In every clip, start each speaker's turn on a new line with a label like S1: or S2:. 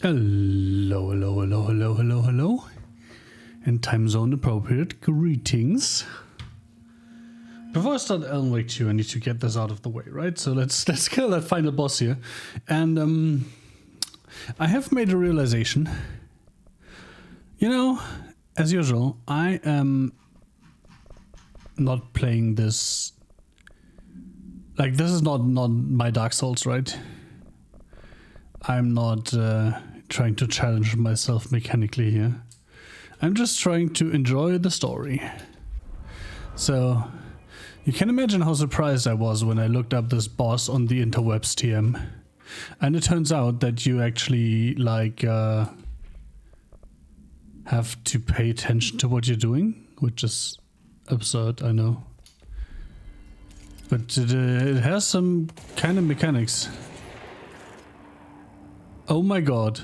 S1: Hello, hello, hello, hello, hello, hello. And time zone appropriate greetings. Before I start Alan Wake 2, I need to get this out of the way, right? So let's kill that final boss here. And I have made a realization. You know, as usual, I am not playing this. Like, this is not my Dark Souls, right? I'm not trying to challenge myself mechanically here. I'm just trying to enjoy the story. So, you can imagine how surprised I was when I looked up this boss on the interwebs TM. And it turns out that you actually, like, have to pay attention to what you're doing, which is absurd, I know. But it has some kind of mechanics. Oh my god.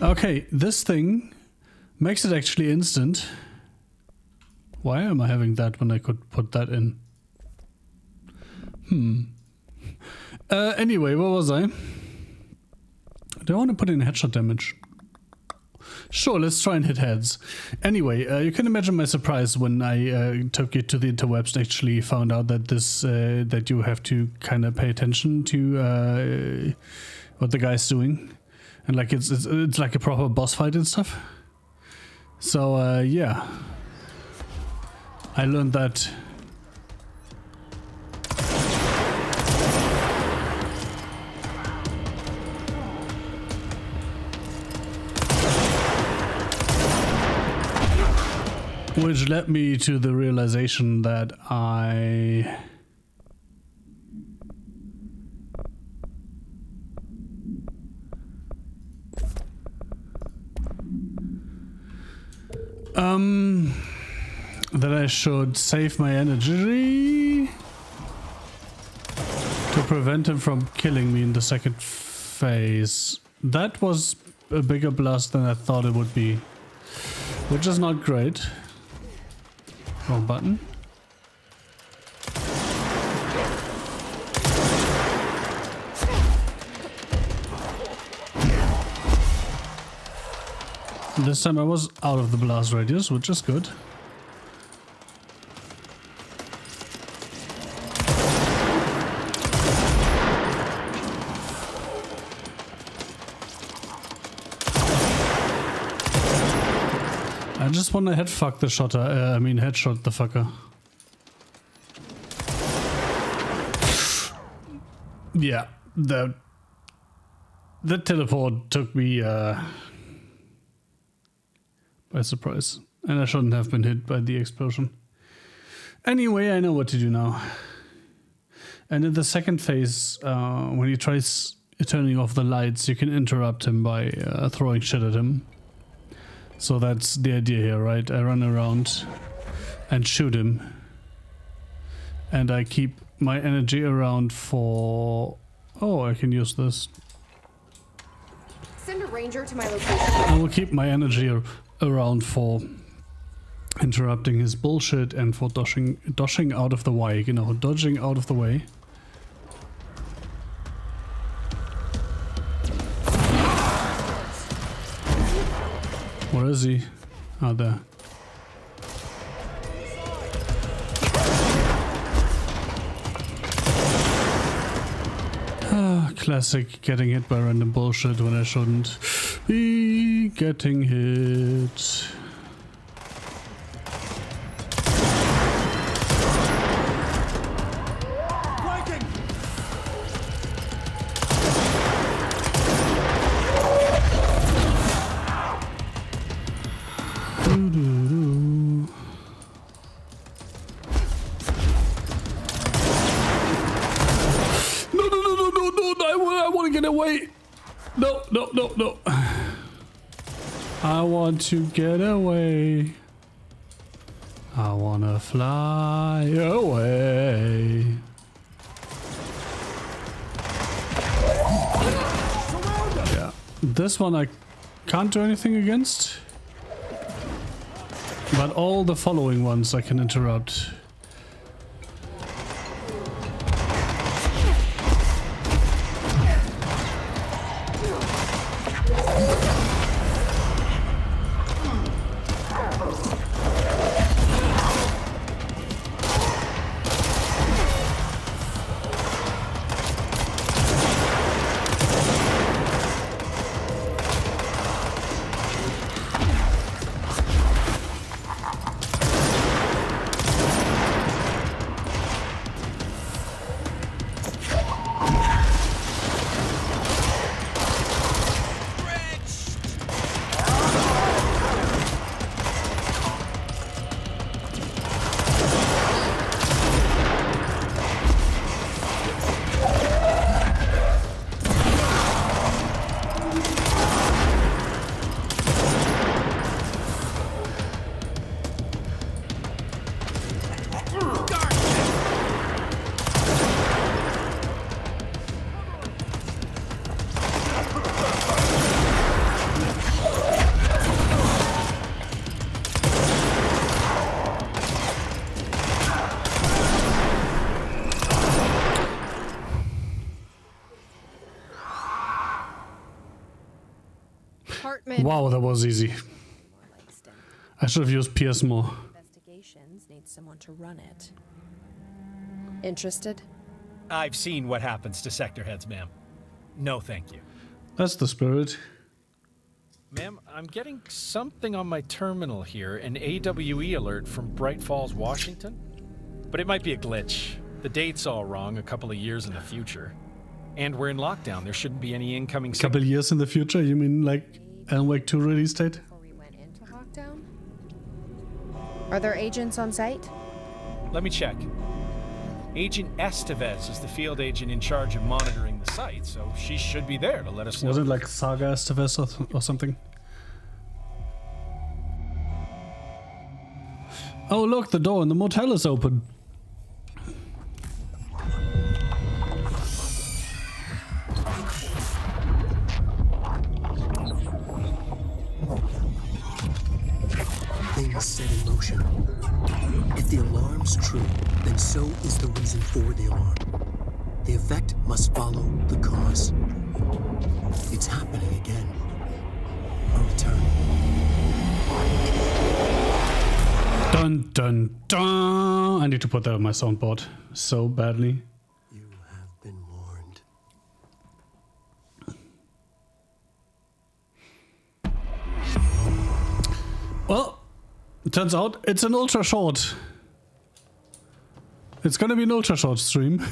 S1: Okay, this thing makes it actually instant. Why am I having that when I could put that in? Anyway, where was I? Do I want to put in headshot damage? Sure, let's try and hit heads. Anyway, you can imagine my surprise when I took it to the interwebs and actually found out that this that you have to kind of pay attention to what the guy's doing, and like it's like a proper boss fight and stuff. So yeah, I learned that. Which led me to the realization that I... that I should save my energy to prevent him from killing me in the second phase. That was a bigger blast than I thought it would be, which is not great. Wrong button. This time I was out of the blast radius, which is good. I just want to headfuck the shotter, I mean headshot the fucker. Yeah, the teleport took me by surprise. And I shouldn't have been hit by the explosion. Anyway, I know what to do now. And in the second phase, when he tries turning off the lights, you can interrupt him by throwing shit at him. So that's the idea here, right? I run around and shoot him. And I keep my energy around for... Oh, I can use this.
S2: Send a ranger to my location.
S1: I will keep my energy around for interrupting his bullshit and for dodging out of the way, you know, dodging out of the way. Where is he? Oh, there. Ah, classic getting hit by random bullshit when I shouldn't be getting hit. No. I want to get away. I wanna fly away. Yeah. This one I can't do anything against. But all the following ones I can interrupt. Wow, that was easy. I should have used PS more.
S2: Investigations need someone to run it. Interested?
S3: I've seen what happens to sector heads, ma'am. No, thank you.
S1: That's the spirit.
S3: Ma'am, I'm getting something on my terminal here, an AWE alert from Bright Falls, Washington. But it might be a glitch. The date's all wrong, a couple of years in the future. And we're in lockdown. There shouldn't be any incoming...
S1: Couple of years in the future? You mean like Alan Wake 2 release date?
S2: Before we went into lockdown? Are there agents on site?
S3: Let me check. Agent Estevez is the field agent in charge of monitoring the site, so she should be there to let us know.
S1: Was it like Saga Estevez or something? Oh look, the door in the motel is open.
S4: Things set in motion. If the alarm's true, then so is the reason for the alarm. The effect must follow the cause. It's happening again. A return.
S1: Dun dun dun! I need to put that on my soundboard so badly.
S4: You have been warned.
S1: Well, it turns out it's an ultra short. It's gonna be an ultra short stream.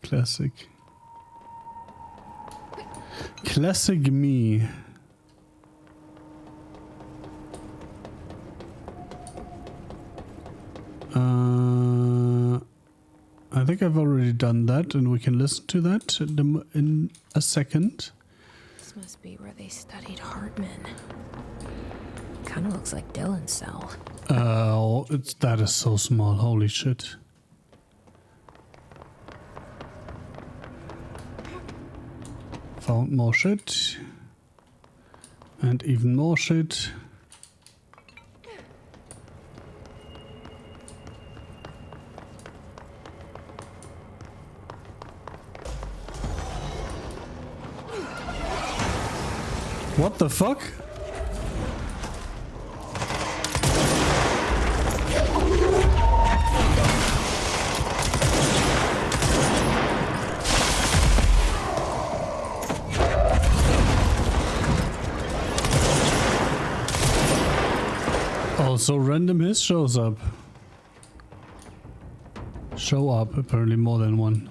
S1: Classic. Classic me. I think I've already done that, and we can listen to that in a second.
S2: This must be where they studied Hartman. Kind of looks like Dylan's cell.
S1: Oh, that is so small. Holy shit. Found more shit. And even more shit. What the fuck? Also, random his shows up. Show up, apparently more than one.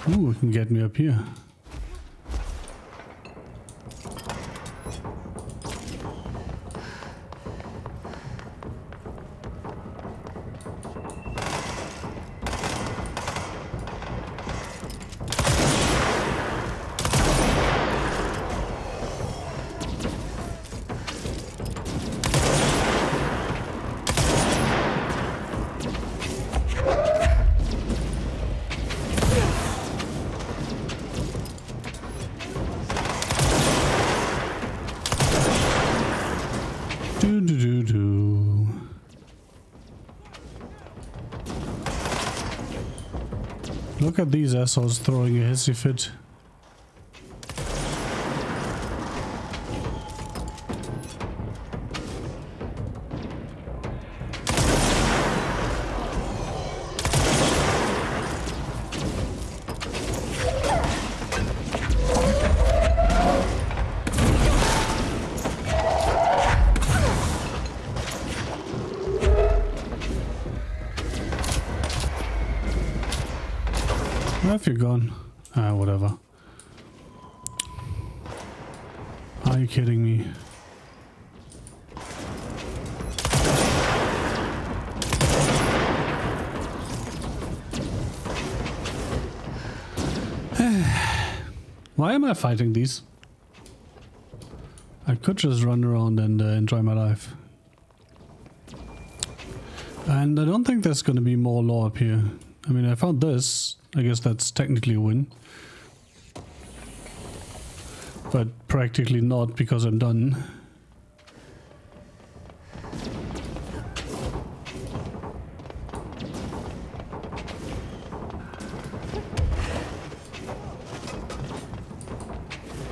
S1: Ooh, it can get me up here. Do do do do. Look at these assholes throwing a hissy fit. Where have you gone? Ah, whatever. Are you kidding me? Why am I fighting these? I could just run around and enjoy my life. And I don't think there's gonna be more lore up here. I mean, I found this. I guess that's technically a win. But practically not, because I'm done.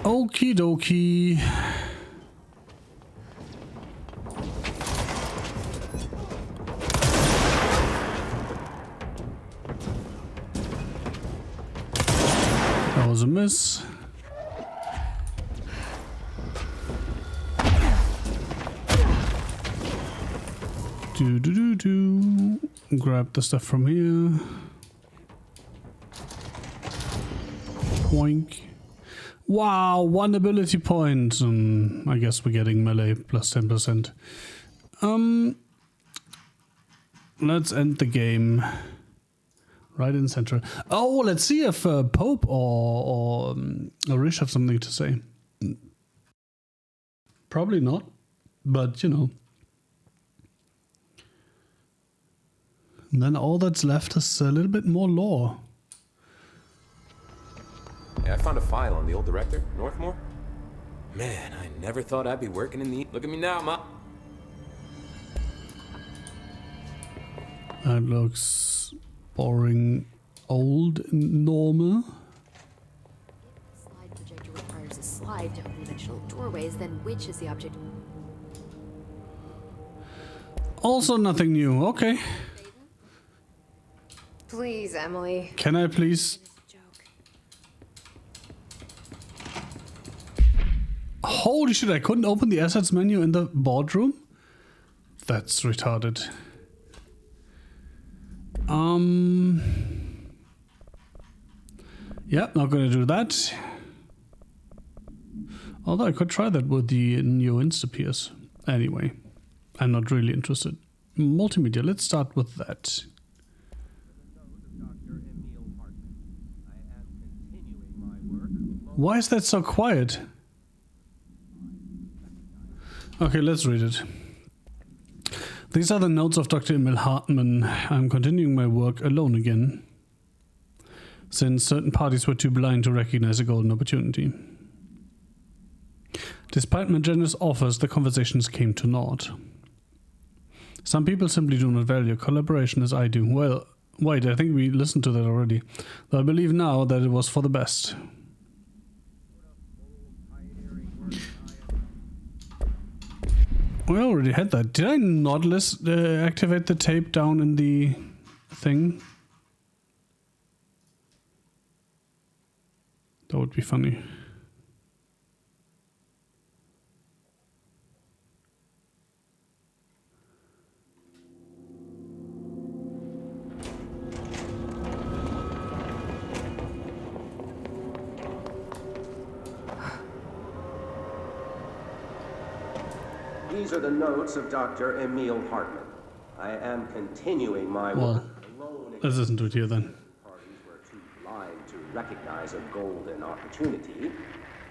S1: Okie dokie. That was a miss. Do. Grab the stuff from here. Boink. Wow, 1 ability point. I guess we're getting melee plus 10%. Let's end the game. Right in center. Oh, let's see if Pope or Rish have something to say. Probably not, but you know. And then all that's left is a little bit more lore.
S5: Hey, I found a file on the old director, Northmore. Man, I never thought I'd be working in the... Look at me now, Ma.
S1: That looks boring, old, normal.
S6: If the slide projector requires a slide to open dimensional doorways, then which is the object?
S1: Also nothing new, okay.
S2: Please, Emily.
S1: Can I please... Holy shit, I couldn't open the assets menu in the boardroom? That's retarded. Yeah, not gonna do that. Although I could try that with the new Instapeers. Anyway, I'm not really interested. Multimedia, let's start with that. Why is that so quiet? Okay, let's read it. These are the notes of Dr. Emil Hartman. I'm continuing my work alone again, since certain parties were too blind to recognize a golden opportunity. Despite my generous offers, the conversations came to naught. Some people simply do not value collaboration as I do. Well, wait, I think we listened to that already. Though I believe now that it was for the best. We already had that. Did I not activate the tape down in the thing? That would be funny.
S7: These are the notes of Dr. Emil Hartman. I am continuing my work alone.
S1: Let's listen to it here then.
S7: Parties were too blind to recognize a golden opportunity.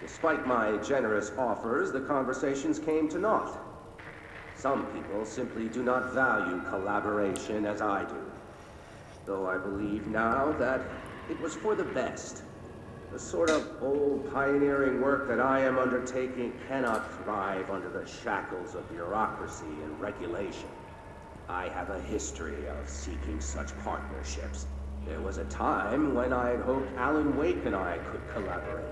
S7: Despite my generous offers, the conversations came to naught. Some people simply do not value collaboration as I do. Though I believe now that it was for the best. The sort of old pioneering work that I am undertaking cannot thrive under the shackles of bureaucracy and regulation. I have a history of seeking such partnerships. There was a time when I had hoped Alan Wake and I could collaborate.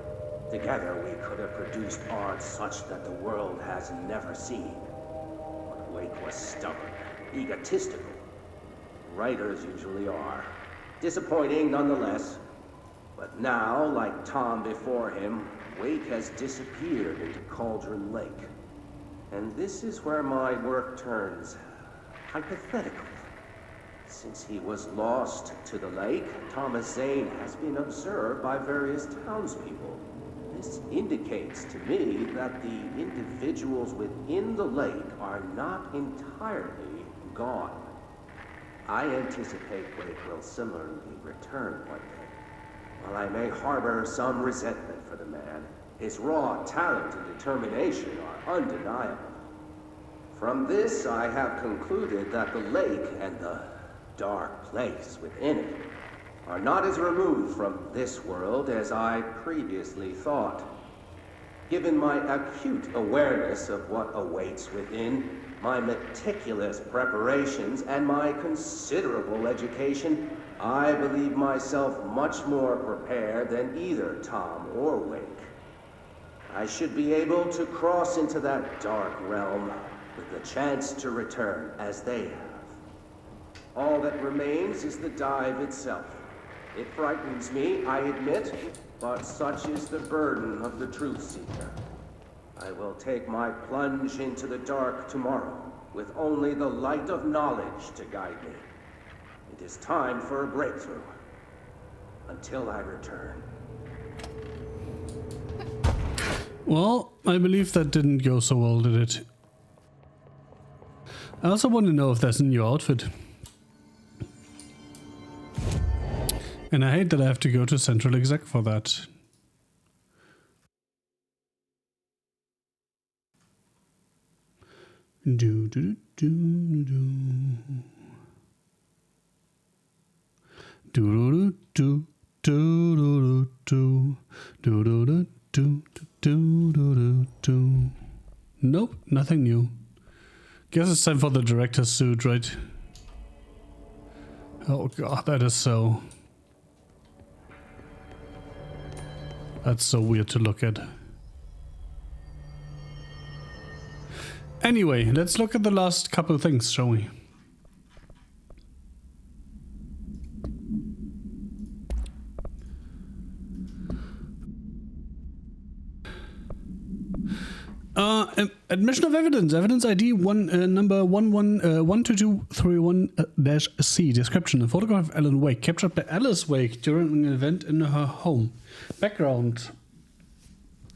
S7: Together we could have produced art such that the world has never seen. But Wake was stubborn, egotistical. Writers usually are. Disappointing nonetheless. But now, like Tom before him, Wake has disappeared into Cauldron Lake. And this is where my work turns hypothetical. Since he was lost to the lake, Thomas Zane has been observed by various townspeople. This indicates to me that the individuals within the lake are not entirely gone. I anticipate Wake will similarly return one day. While I may harbor some resentment for the man, his raw talent and determination are undeniable. From this, I have concluded that the lake and the dark place within it are not as removed from this world as I previously thought. Given my acute awareness of what awaits within, my meticulous preparations, and my considerable education, I believe myself much more prepared than either Tom or Wake. I should be able to cross into that dark realm with the chance to return as they have. All that remains is the dive itself. It frightens me, I admit, but such is the burden of the truth seeker. I will take my plunge into the dark tomorrow, with only the light of knowledge to guide me. It is time for a breakthrough. Until I return.
S1: Well, I believe that didn't go so well, did it? I also want to know if there's a new outfit. And I hate that I have to go to Central Exec for that. Do do do do do do do do do do do do do do do do. Nope, nothing new. Guess it's time for the director's suit, right? Oh god, that is so... That's so weird to look at. Anyway, let's look at the last couple things, shall we? Admission of evidence. Evidence ID number 12231-C. Description. A photograph of Alan Wake captured by Alice Wake during an event in her home. Background.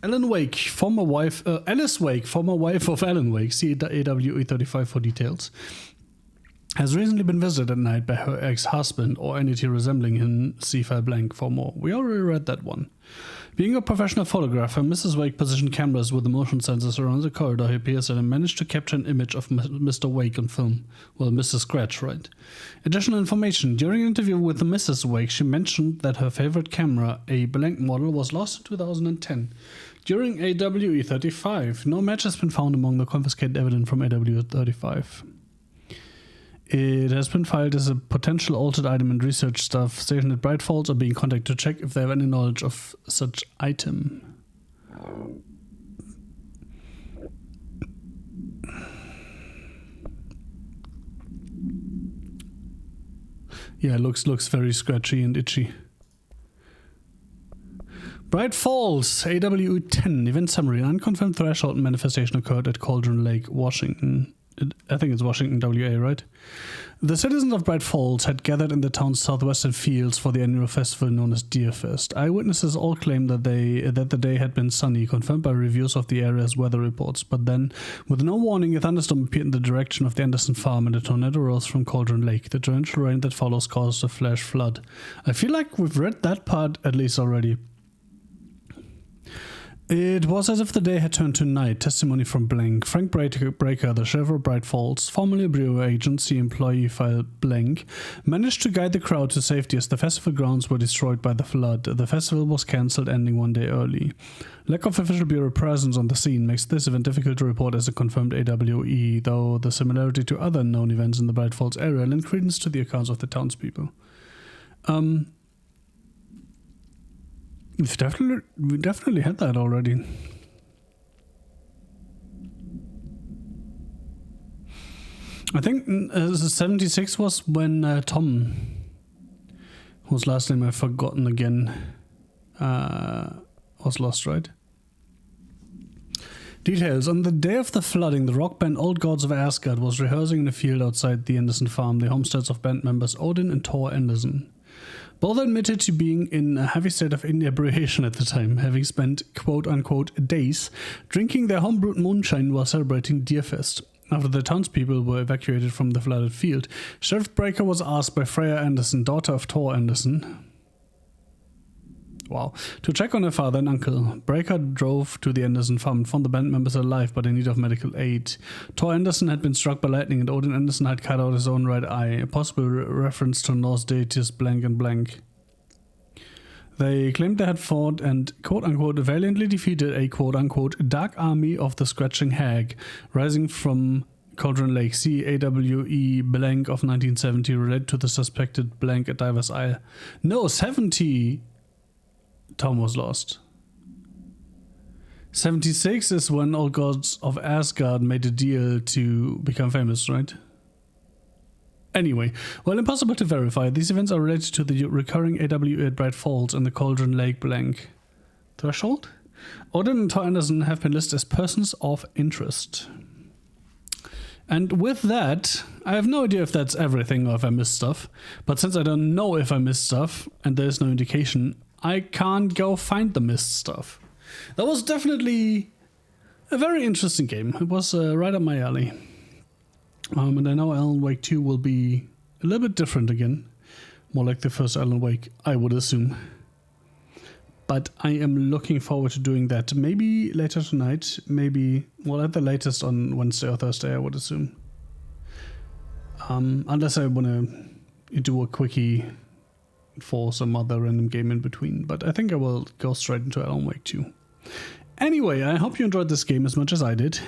S1: Alice Wake, former wife of Alan Wake, see AWE 35 for details, has recently been visited at night by her ex-husband or entity resembling him, see file blank for more. We already read that one. Being a professional photographer, Mrs. Wake positioned cameras with the motion sensors around the corridor he appears in and managed to capture an image of Mr. Wake on film. Well, Mr. Scratch, right? Additional information. During an interview with the Mrs. Wake, she mentioned that her favorite camera, a blank model, was lost in 2010. During AWE 35, no match has been found among the confiscated evidence from AWE 35. It has been filed as a potential altered item and research staff stationed at Bright Falls are being contacted to check if they have any knowledge of such item. Yeah, it looks very scratchy and itchy. Bright Falls, AWE 10, event summary. An unconfirmed threshold manifestation occurred at Cauldron Lake, Washington. I think it's Washington, WA, right? The citizens of Bright Falls had gathered in the town's southwestern fields for the annual festival known as Deer Fest. Eyewitnesses all claimed that the day had been sunny, confirmed by reviews of the area's weather reports. But then, with no warning, a thunderstorm appeared in the direction of the Anderson farm and a tornado rose from Cauldron Lake. The torrential rain that follows caused a flash flood. I feel like we've read that part at least already. It was as if the day had turned to night. Testimony from blank. Frank Breaker, the sheriff of Bright Falls, formerly a bureau agent, see employee file blank, managed to guide the crowd to safety as the festival grounds were destroyed by the flood. The festival was cancelled, ending one day early. Lack of official bureau presence on the scene makes this event difficult to report as a confirmed AWE, though the similarity to other known events in the Bright Falls area lend credence to the accounts of the townspeople. We definitely had that already. I think 76 was when Tom, whose last name I've forgotten again, was lost, right? Details. On the day of the flooding, the rock band Old Gods of Asgard was rehearsing in a field outside the Anderson farm, the homesteads of band members Odin and Thor Anderson. Both admitted to being in a heavy state of inebriation at the time, having spent quote-unquote days drinking their homebrewed moonshine while celebrating Deerfest. After the townspeople were evacuated from the flooded field, Sheriff Breaker was asked by Freya Anderson, daughter of Thor Anderson, to check on her father and uncle. Breaker drove to the Anderson farm and found the band members alive but in need of medical aid. Thor Anderson had been struck by lightning and Odin Anderson had cut out his own right eye, a possible reference to Norse deities blank and blank. They claimed they had fought and quote-unquote valiantly defeated a quote-unquote dark army of the Scratching Hag, rising from Cauldron Lake. See AWE blank of 1970 related to the suspected blank at Divers Isle. No, 70! Tom was lost. 76 is when Old Gods of Asgard made a deal to become famous, right? Anyway, while impossible to verify, these events are related to the recurring AWE at Bright Falls and the Cauldron Lake blank threshold. Odin and Thor Anderson have been listed as persons of interest. And with that, I have no idea if that's everything or if I missed stuff, but since I don't know if I missed stuff and there's no indication, I can't go find the missed stuff. That was definitely a very interesting game. It was right up my alley. And I know Alan Wake 2 will be a little bit different again. More like the first Alan Wake, I would assume. But I am looking forward to doing that. Maybe later tonight, maybe, well, at the latest on Wednesday or Thursday, I would assume. Unless I want to do a quickie for some other random game in between, but I think I will go straight into Alan Wake 2. Anyway, I hope you enjoyed this game as much as I did.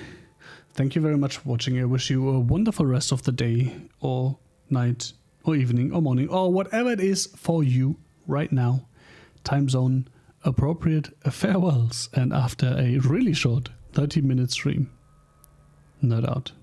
S1: Thank you very much for watching. I wish you a wonderful rest of the day, or night, or evening, or morning, or whatever it is for you right now. Time zone appropriate farewells, and after a really short 30-minute stream, nerd out.